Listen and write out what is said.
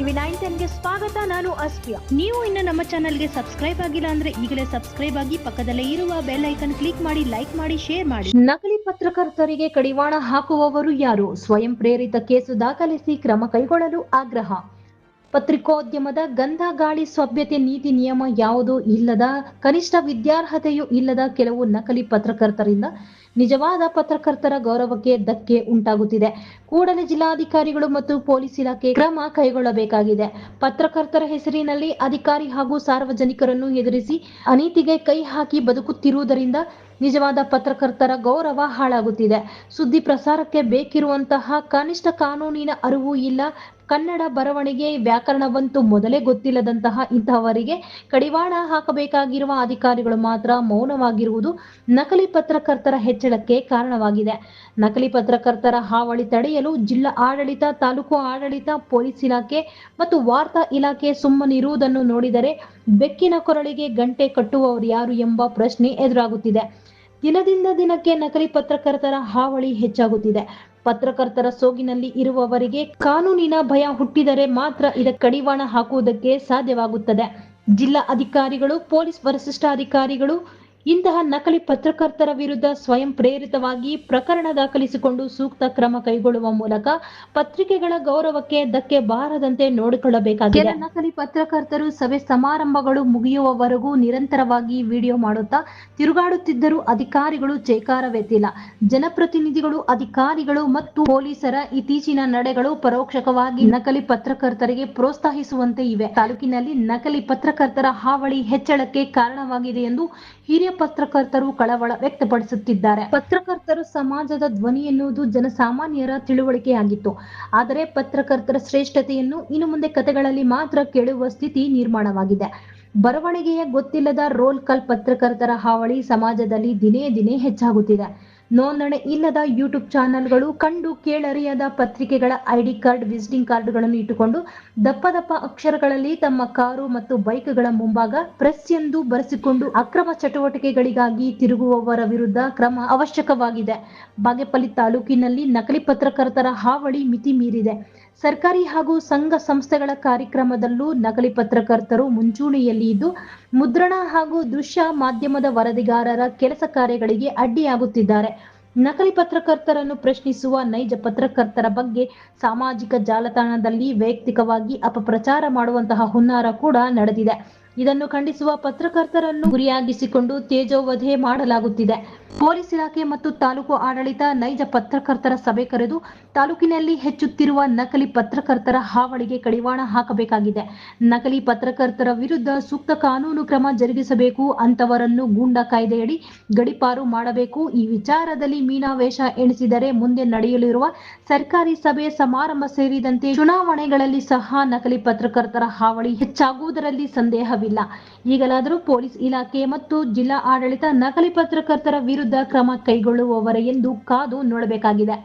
TV 910ಗೆ ಸ್ವಾಗತ. ನಾನು ಅಸ್ಫಿಯಾ. ನೀವು ಇನ್ನು ನಮ್ಮ ಚಾನೆಲ್ಗೆ ಸಬ್ಸ್ಕ್ರೈಬ್ ಆಗಿಲ್ಲ ಅಂದ್ರೆ ಈಗಲೇ ಸಬ್ಸ್ಕ್ರೈಬ್ ಆಗಿ ಪಕ್ಕದಲ್ಲೇ ಇರುವ ಬೆಲ್ ಐಕನ್ ಕ್ಲಿಕ್ ಮಾಡಿ, ಲೈಕ್ ಮಾಡಿ, ಶೇರ್ ಮಾಡಿ. ನಕಲಿ ಪತ್ರಕರ್ತರಿಗೆ ಕಡಿವಾಣ ಹಾಕುವವರು ಯಾರು? ಸ್ವಯಂ ಪ್ರೇರಿತ ಕೇಸು ದಾಖಲಿಸಿ ಕ್ರಮ ಕೈಗೊಳ್ಳಲು ಆಗ್ರಹ. ಪತ್ರಿಕೋದ್ಯಮದ ಗಂಧ ಗಾಳಿ ಸಭ್ಯತೆ ನೀತಿ ನಿಯಮ ಯಾವುದೂ ಇಲ್ಲದ, ಕನಿಷ್ಠ ವಿದ್ಯಾರ್ಹತೆಯೂ ಇಲ್ಲದ ಕೆಲವು ನಕಲಿ ಪತ್ರಕರ್ತರಿಂದ ನಿಜವಾದ ಪತ್ರಕರ್ತರ ಗೌರವಕ್ಕೆ ಧಕ್ಕೆ ಉಂಟಾಗುತ್ತಿದೆ. ಕೂಡಲೇ ಜಿಲ್ಲಾಧಿಕಾರಿಗಳು ಮತ್ತು ಪೊಲೀಸ್ ಇಲಾಖೆ ಕ್ರಮ ಕೈಗೊಳ್ಳಬೇಕಾಗಿದೆ. ಪತ್ರಕರ್ತರ ಹೆಸರಿನಲ್ಲಿ ಅಧಿಕಾರಿ ಹಾಗೂ ಸಾರ್ವಜನಿಕರನ್ನು ಹೆದರಿಸಿ ಅನೀತಿಗೆ ಕೈ ಹಾಕಿ ಬದುಕುತ್ತಿರುವುದರಿಂದ ನಿಜವಾದ ಪತ್ರಕರ್ತರ ಗೌರವ ಹಾಳಾಗುತ್ತಿದೆ. ಸುದ್ದಿ ಪ್ರಸಾರಕ್ಕೆ ಬೇಕಿರುವಂತಹ ಕನಿಷ್ಠ ಕಾನೂನಿನ ಅರಿವು ಇಲ್ಲ. ಕನ್ನಡ ಬರವಣಿಗೆ, ವ್ಯಾಕರಣವಂತೂ ಮೊದಲೇ ಗೊತ್ತಿಲ್ಲದಂತಹ ಇಂತಹವರಿಗೆ ಕಡಿವಾಣ ಹಾಕಬೇಕಾಗಿರುವ ಅಧಿಕಾರಿಗಳು ಮಾತ್ರ ಮೌನವಾಗಿರುವುದು ನಕಲಿ ಪತ್ರಕರ್ತರ ಹೆಚ್ಚಳಕ್ಕೆ ಕಾರಣವಾಗಿದೆ. ನಕಲಿ ಪತ್ರಕರ್ತರ ಹಾವಳಿ ತಡೆಯಲು ಜಿಲ್ಲಾ ಆಡಳಿತ, ತಾಲೂಕು ಆಡಳಿತ, ಪೊಲೀಸ್ ಇಲಾಖೆ ಮತ್ತು ವಾರ್ತಾ ಇಲಾಖೆ ಸುಮ್ಮನಿರುವುದನ್ನು ನೋಡಿದರೆ ಬೆಕ್ಕಿನ ಕೊರಳಿಗೆ ಗಂಟೆ ಕಟ್ಟುವವರು ಯಾರು ಎಂಬ ಪ್ರಶ್ನೆ ಎದುರಾಗುತ್ತಿದೆ. ದಿನದಿಂದ ದಿನಕ್ಕೆ ನಕಲಿ ಪತ್ರಕರ್ತರ ಹಾವಳಿ ಹೆಚ್ಚಾಗುತ್ತಿದೆ. ಪತ್ರಕರ್ತರ ಸೋಗಿನಲ್ಲಿ ಇರುವವರಿಗೆ ಕಾನೂನಿನ ಭಯ ಹುಟ್ಟಿದರೆ ಮಾತ್ರ ಇದಕ್ಕೆ ಕಡಿವಾಣ ಹಾಕುವುದಕ್ಕೆ ಸಾಧ್ಯವಾಗುತ್ತದೆ. ಜಿಲ್ಲಾ ಅಧಿಕಾರಿಗಳು, ಪೊಲೀಸ್ ವರಿಷ್ಠಾಧಿಕಾರಿಗಳು ಇಂತಹ ನಕಲಿ ಪತ್ರಕರ್ತರ ವಿರುದ್ಧ ಸ್ವಯಂ ಪ್ರೇರಿತವಾಗಿ ಪ್ರಕರಣ ದಾಖಲಿಸಿಕೊಂಡು ಸೂಕ್ತ ಕ್ರಮ ಕೈಗೊಳ್ಳುವ ಮೂಲಕ ಪತ್ರಿಕೆಗಳ ಗೌರವಕ್ಕೆ ಧಕ್ಕೆ ಬಾರದಂತೆ ನೋಡಿಕೊಳ್ಳಬೇಕಾಗಿದೆ. ನಕಲಿ ಪತ್ರಕರ್ತರು ಸಭೆ ಸಮಾರಂಭಗಳು ಮುಗಿಯುವವರೆಗೂ ನಿರಂತರವಾಗಿ ವಿಡಿಯೋ ಮಾಡುತ್ತಾ ತಿರುಗಾಡುತ್ತಿದ್ದರೂ ಅಧಿಕಾರಿಗಳು ಚೇಕಾರವೆತ್ತಿಲ್ಲ. ಜನಪ್ರತಿನಿಧಿಗಳು, ಅಧಿಕಾರಿಗಳು ಮತ್ತು ಪೊಲೀಸರ ಇತ್ತೀಚಿನ ನಡೆಗಳು ಪರೋಕ್ಷವಾಗಿ ನಕಲಿ ಪತ್ರಕರ್ತರಿಗೆ ಪ್ರೋತ್ಸಾಹಿಸುವಂತೆ ಇವೆ. ತಾಲೂಕಿನಲ್ಲಿ ನಕಲಿ ಪತ್ರಕರ್ತರ ಹಾವಳಿ ಹೆಚ್ಚಳಕ್ಕೆ ಕಾರಣವಾಗಿದೆ ಎಂದು ಹಿರಿಯ ಪತ್ರಕರ್ತರು ಕಳವಳ ವ್ಯಕ್ತಪಡಿಸುತ್ತಿದ್ದಾರೆ. ಪತ್ರಕರ್ತರು ಸಮಾಜದ ಧ್ವನಿ ಎನ್ನುವುದು ಜನಸಾಮಾನ್ಯರ ತಿಳುವಳಿಕೆಯಾಗಿತ್ತು. ಆದರೆ ಪತ್ರಕರ್ತರ ಶ್ರೇಷ್ಠತೆಯನ್ನು ಇನ್ನು ಮುಂದೆ ಕಥೆಗಳಲ್ಲಿ ಮಾತ್ರ ಕೇಳುವ ಸ್ಥಿತಿ ನಿರ್ಮಾಣವಾಗಿದೆ. ಬರವಣಿಗೆಯ ಗೊತ್ತಿಲ್ಲದ ರೋಲ್ ಕಾಲ್ ಪತ್ರಕರ್ತರ ಹಾವಳಿ ಸಮಾಜದಲ್ಲಿ ದಿನೇ ದಿನೇ ಹೆಚ್ಚಾಗುತ್ತಿದೆ. ನೋಂದಣಿ ಇಲ್ಲದ ಯೂಟ್ಯೂಬ್ ಚಾನೆಲ್ಗಳು, ಕಂಡು ಕೇಳರಿಯದ ಪತ್ರಿಕೆಗಳ ಐಡಿ ಕಾರ್ಡ್, ವಿಸಿಟಿಂಗ್ ಕಾರ್ಡ್ಗಳನ್ನು ಇಟ್ಟುಕೊಂಡು ದಪ್ಪ ದಪ್ಪ ಅಕ್ಷರಗಳಲ್ಲಿ ತಮ್ಮ ಕಾರು ಮತ್ತು ಬೈಕ್ಗಳ ಮುಂಭಾಗ ಪ್ರೆಸ್ ಎಂದು ಬರೆಸಿಕೊಂಡು ಅಕ್ರಮ ಚಟುವಟಿಕೆಗಳಿಗಾಗಿ ತಿರುಗುವವರ ವಿರುದ್ಧ ಕ್ರಮ ಅವಶ್ಯಕವಾಗಿದೆ. ಬಾಗೇಪಲ್ಲಿ ತಾಲೂಕಿನಲ್ಲಿ ನಕಲಿ ಪತ್ರಕರ್ತರ ಹಾವಳಿ ಮಿತಿ ಮೀರಿದೆ. ಸರ್ಕಾರಿ ಹಾಗೂ ಸಂಘ ಸಂಸ್ಥೆಗಳ ಕಾರ್ಯಕ್ರಮದಲ್ಲೂ ನಕಲಿ ಪತ್ರಕರ್ತರು ಮುಂಚೂಣಿಯಲ್ಲಿ ಇದ್ದು ಮುದ್ರಣ ಹಾಗೂ ದೃಶ್ಯ ಮಾಧ್ಯಮದ ವರದಿಗಾರರ ಕೆಲಸ ಕಾರ್ಯಗಳಿಗೆ ಅಡ್ಡಿಯಾಗುತ್ತಿದ್ದಾರೆ. ನಕಲಿ ಪತ್ರಕರ್ತರನ್ನು ಪ್ರಶ್ನಿಸುವ ನೈಜ ಪತ್ರಕರ್ತರ ಬಗ್ಗೆ ಸಾಮಾಜಿಕ ಜಾಲತಾಣದಲ್ಲಿ ವೈಯಕ್ತಿಕವಾಗಿ ಅಪಪ್ರಚಾರ ಮಾಡುವಂತಹ ಹುನ್ನಾರ ಕೂಡ ನಡೆದಿದೆ. ಇದನ್ನು ಖಂಡಿಸುವ ಪತ್ರಕರ್ತರನ್ನು ಗುರಿಯಾಗಿಸಿಕೊಂಡು ತೇಜೋವಧೆ ಮಾಡಲಾಗುತ್ತಿದೆ. ಪೊಲೀಸ್ ಇಲಾಖೆ ಮತ್ತು ತಾಲೂಕು ಆಡಳಿತ ನೈಜ ಪತ್ರಕರ್ತರ ಸಭೆ ಕರೆದು ತಾಲೂಕಿನಲ್ಲಿ ಹೆಚ್ಚುತ್ತಿರುವ ನಕಲಿ ಪತ್ರಕರ್ತರ ಹಾವಳಿಗೆ ಕಡಿವಾಣ ಹಾಕಬೇಕಾಗಿದೆ. ನಕಲಿ ಪತ್ರಕರ್ತರ ವಿರುದ್ಧ ಸೂಕ್ತ ಕಾನೂನು ಕ್ರಮ ಜರುಗಿಸಬೇಕು. ಅಂತವರನ್ನು ಗೂಂಡಾ ಕಾಯ್ದೆಯಡಿ ಗಡೀಪಾರು ಮಾಡಬೇಕು. ಈ ವಿಚಾರದಲ್ಲಿ ಮೀನಾವೇಷ ಎಣಿಸಿದರೆ ಮುಂದೆ ನಡೆಯಲಿರುವ ಸರ್ಕಾರಿ ಸಭೆ ಸಮಾರಂಭ ಸೇರಿದಂತೆ ಚುನಾವಣೆಗಳಲ್ಲಿ ಸಹ ನಕಲಿ ಪತ್ರಕರ್ತರ ಹಾವಳಿ ಹೆಚ್ಚಾಗುವುದರಲ್ಲಿ ಸಂದೇಹವಿಲ್ಲ. ಈಗಲಾದರೂ ಪೊಲೀಸ್ ಇಲಾಖೆ ಮತ್ತು ಜಿಲ್ಲಾ ಆಡಳಿತ ನಕಲಿ ಪತ್ರಕರ್ತರ ವಿರುದ್ಧ ಕ್ರಮ ಕೈಗೊಳ್ಳುವವರೇ ಎಂದು ಕಾದು ನೋಡಬೇಕಾಗಿದೆ.